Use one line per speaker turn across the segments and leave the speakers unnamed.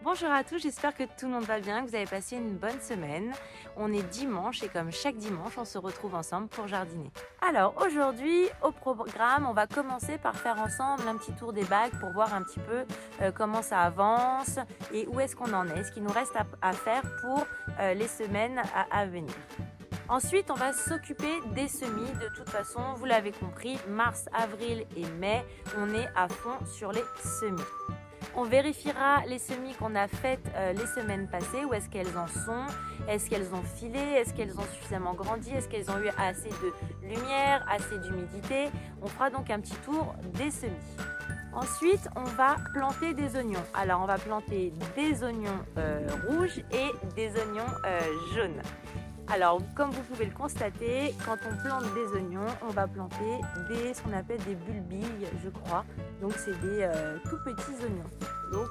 Bonjour à tous, j'espère que tout le monde va bien, que vous avez passé une bonne semaine. On est dimanche et comme chaque dimanche, on se retrouve ensemble pour jardiner. Alors aujourd'hui, au programme, on va commencer par faire ensemble un petit tour des bacs pour voir un petit peu comment ça avance et où est-ce qu'on en est, ce qu'il nous reste à faire pour les semaines à venir. Ensuite, on va s'occuper des semis. De toute façon, vous l'avez compris, mars, avril et mai, on est à fond sur les semis. On vérifiera les semis qu'on a faites les semaines passées, où est-ce qu'elles en sont, est-ce qu'elles ont filé, est-ce qu'elles ont suffisamment grandi, est-ce qu'elles ont eu assez de lumière, assez d'humidité. On fera donc un petit tour des semis. Ensuite, on va planter des oignons. Alors, on va planter des oignons rouges et des oignons jaunes. Alors, comme vous pouvez le constater, quand on plante des oignons, on va planter ce qu'on appelle des bulbilles, je crois. Donc, c'est des tout petits oignons. Donc,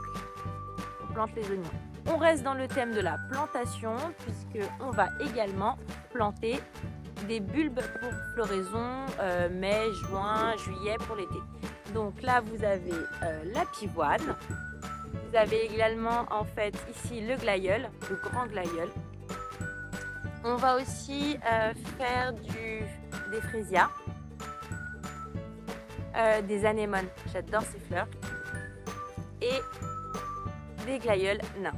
on plante les oignons. On reste dans le thème de la plantation, puisqu'on va également planter des bulbes pour floraison, mai, juin, juillet pour l'été. Donc là, vous avez la pivoine. Vous avez également, en fait, ici le glaïeul, le grand glaïeul. On va aussi faire des frésias, des anémones, j'adore ces fleurs, et des glaïeuls nains.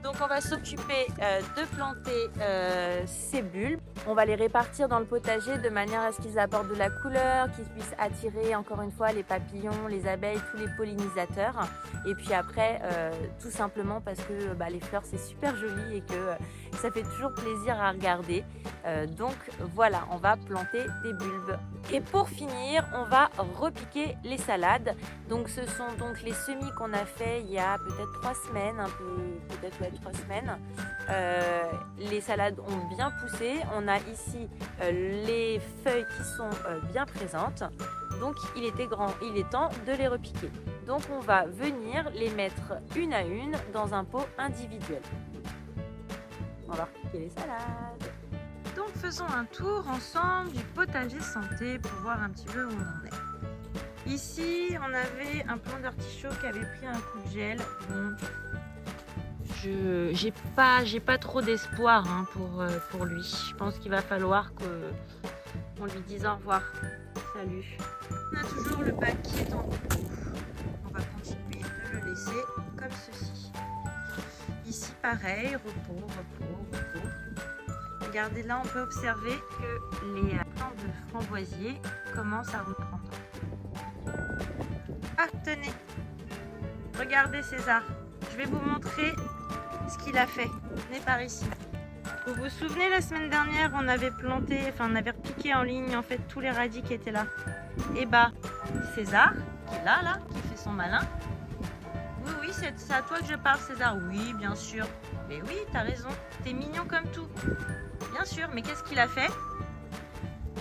Donc on va s'occuper de planter ces bulbes. On va les répartir dans le potager de manière à ce qu'ils apportent de la couleur, qu'ils puissent attirer encore une fois les papillons, les abeilles, tous les pollinisateurs. Et puis après, tout simplement parce que les fleurs c'est super joli et que ça fait toujours plaisir à regarder. Donc voilà, on va planter des bulbes. Et pour finir, on va repiquer les salades. Donc ce sont donc les semis qu'on a fait il y a peut-être 3 semaines, un peu peut-être 3 semaines. Les salades ont bien poussé. On a ici les feuilles qui sont bien présentes. Donc il est temps de les repiquer. Donc on va venir les mettre une à une dans un pot individuel. On va repiquer les salades.
Donc faisons un tour ensemble du potager santé pour voir un petit peu où on en est. Ici, on avait un plant d'artichaut qui avait pris un coup de gel. Bon, j'ai pas trop d'espoir pour lui. Je pense qu'il va falloir qu'on lui dise au revoir. Salut. On a toujours le bac qui est en haut. On va continuer de le laisser comme ceci. Ici, pareil, repos. Regardez, là, on peut observer que les plants de framboisier commencent à reprendre. Ah, tenez. Regardez César. Je vais vous montrer ce qu'il a fait. Venez par ici. Vous vous souvenez, la semaine dernière, on avait repiqué en ligne en fait tous les radis qui étaient là. Et César, qui est là, qui fait son malin. Oui, c'est à toi que je parle, César. Oui, bien sûr. Mais oui, t'as raison. T'es mignon comme tout. Bien sûr, mais qu'est-ce qu'il a fait?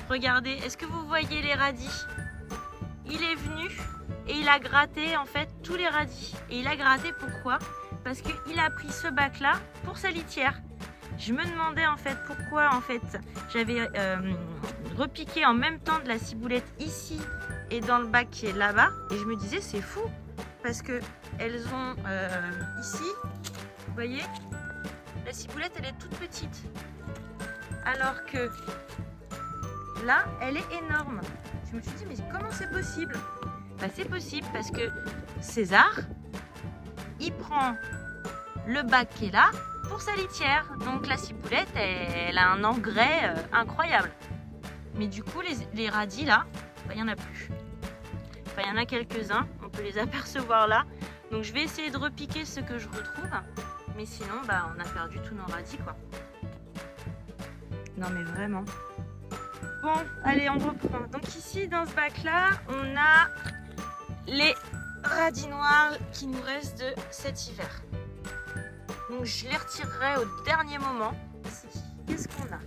Regardez, est-ce que vous voyez les radis? Il est venu et il a gratté en fait tous les radis. Et il a gratté pourquoi? Parce qu'il a pris ce bac-là pour sa litière. Je me demandais en fait pourquoi en fait j'avais repiqué en même temps de la ciboulette ici et dans le bac qui est là-bas. Et je me disais c'est fou parce que elles ont ici, vous voyez, la ciboulette elle est toute petite. Alors que là, elle est énorme. Je me suis dit, mais comment c'est possible? C'est possible parce que César, il prend le bac qui est là pour sa litière. Donc la ciboulette, elle a un engrais incroyable. Mais du coup, les radis là, il n'y en a plus. Enfin, il y en a quelques-uns, on peut les apercevoir là. Donc je vais essayer de repiquer ce que je retrouve. Mais sinon, on a perdu tous nos radis, quoi. Non mais vraiment. Bon, allez, on reprend. Donc ici, dans ce bac-là, on a les radis noirs qui nous restent de cet hiver. Donc je les retirerai au dernier moment. Ici, qu'est-ce qu'on a?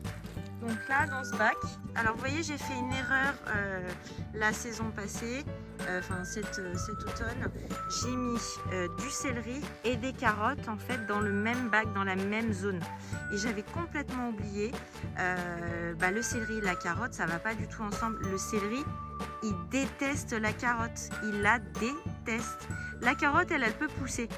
Donc là, dans ce bac, alors vous voyez, j'ai fait une erreur la saison passée, cet automne. J'ai mis du céleri et des carottes en fait dans le même bac, dans la même zone. Et j'avais complètement oublié, le céleri et la carotte, ça va pas du tout ensemble. Le céleri, il déteste la carotte, il la déteste. La carotte, elle peut pousser.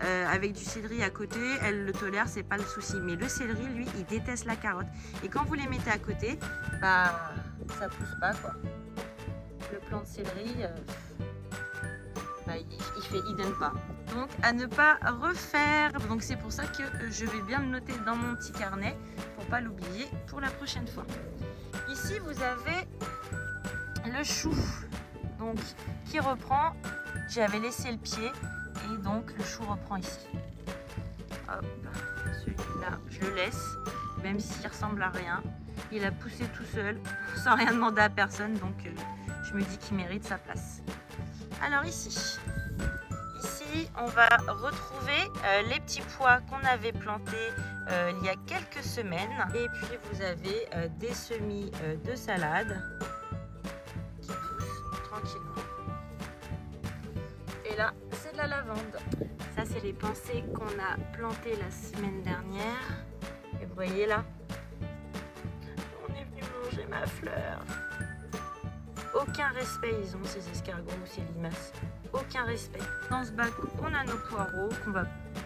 avec du céleri à côté, elle le tolère, c'est pas le souci. Mais le céleri, lui, il déteste la carotte. Et quand vous les mettez à côté, bah ça pousse pas quoi. Le plant de céleri, bah, il donne pas. Donc à ne pas refaire. Donc c'est pour ça que je vais bien le noter dans mon petit carnet pour pas l'oublier pour la prochaine fois. Ici vous avez le chou, donc qui reprend. J'avais laissé le pied et donc le chou reprend ici. Hop, celui-là je le laisse, même s'il ressemble à rien. Il a poussé tout seul, sans rien demander à personne, donc je me dis qu'il mérite sa place. Alors ici on va retrouver les petits pois qu'on avait plantés il y a quelques semaines. Et puis vous avez des semis de salade qui poussent tranquillement. Et là, c'est de la lavande. Ça, c'est les pensées qu'on a plantées la semaine dernière. Et vous voyez là, on est venu manger ma fleur. Aucun respect ils ont, ces escargots ou ces limaces. Aucun respect. Dans ce bac, on a nos poireaux qu'on va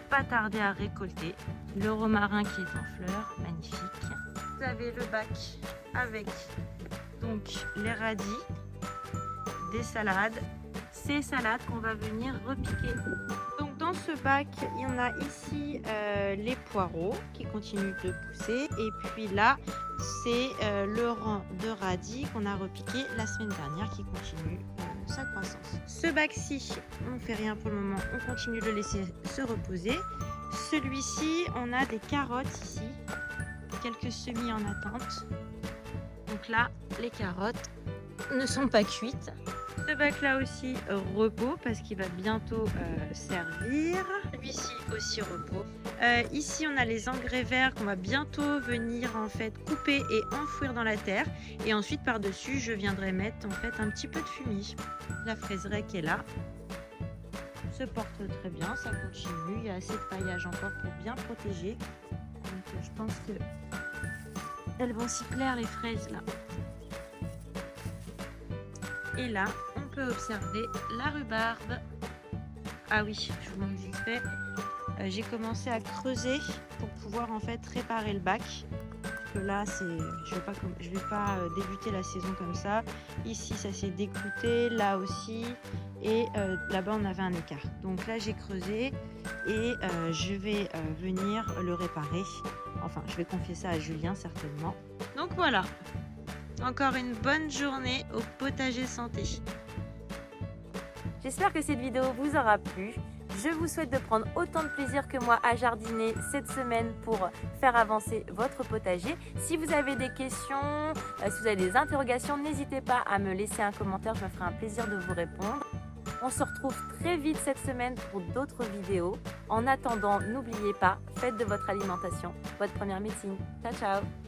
pas tarder à récolter. Le romarin qui est en fleurs, magnifique. Vous avez le bac avec donc les radis, des salades. Ces salades qu'on va venir repiquer. Donc dans ce bac, il y en a ici les poireaux qui continuent de pousser. Et puis là, c'est le rang de radis qu'on a repiqué la semaine dernière qui continue sa croissance. Ce bac-ci, on ne fait rien pour le moment, on continue de le laisser se reposer. Celui-ci, on a des carottes ici, quelques semis en attente. Donc là, les carottes ne sont pas cuites. Ce bac-là aussi repos parce qu'il va bientôt servir. Celui-ci aussi repos. Ici, on a les engrais verts qu'on va bientôt venir en fait couper et enfouir dans la terre. Et ensuite, par-dessus, je viendrai mettre en fait un petit peu de fumier. La fraiseraie qui est là se porte très bien, ça continue. Il y a assez de paillage encore pour bien protéger. Donc, je pense que elles vont s'y plaire les fraises là. Et là, on peut observer la rhubarbe. Ah oui, je vous montre vite fait. J'ai commencé à creuser pour pouvoir en fait réparer le bac. Parce que là, je vais pas débuter la saison comme ça. Ici, ça s'est déclouté, là aussi. Et là-bas, on avait un écart. Donc là, j'ai creusé et je vais venir le réparer. Enfin, je vais confier ça à Julien certainement. Donc voilà. Encore une bonne journée au potager santé.
J'espère que cette vidéo vous aura plu. Je vous souhaite de prendre autant de plaisir que moi à jardiner cette semaine pour faire avancer votre potager. Si vous avez des questions, si vous avez des interrogations, n'hésitez pas à me laisser un commentaire, je me ferai un plaisir de vous répondre. On se retrouve très vite cette semaine pour d'autres vidéos. En attendant, n'oubliez pas, faites de votre alimentation votre première médecine. Ciao, ciao!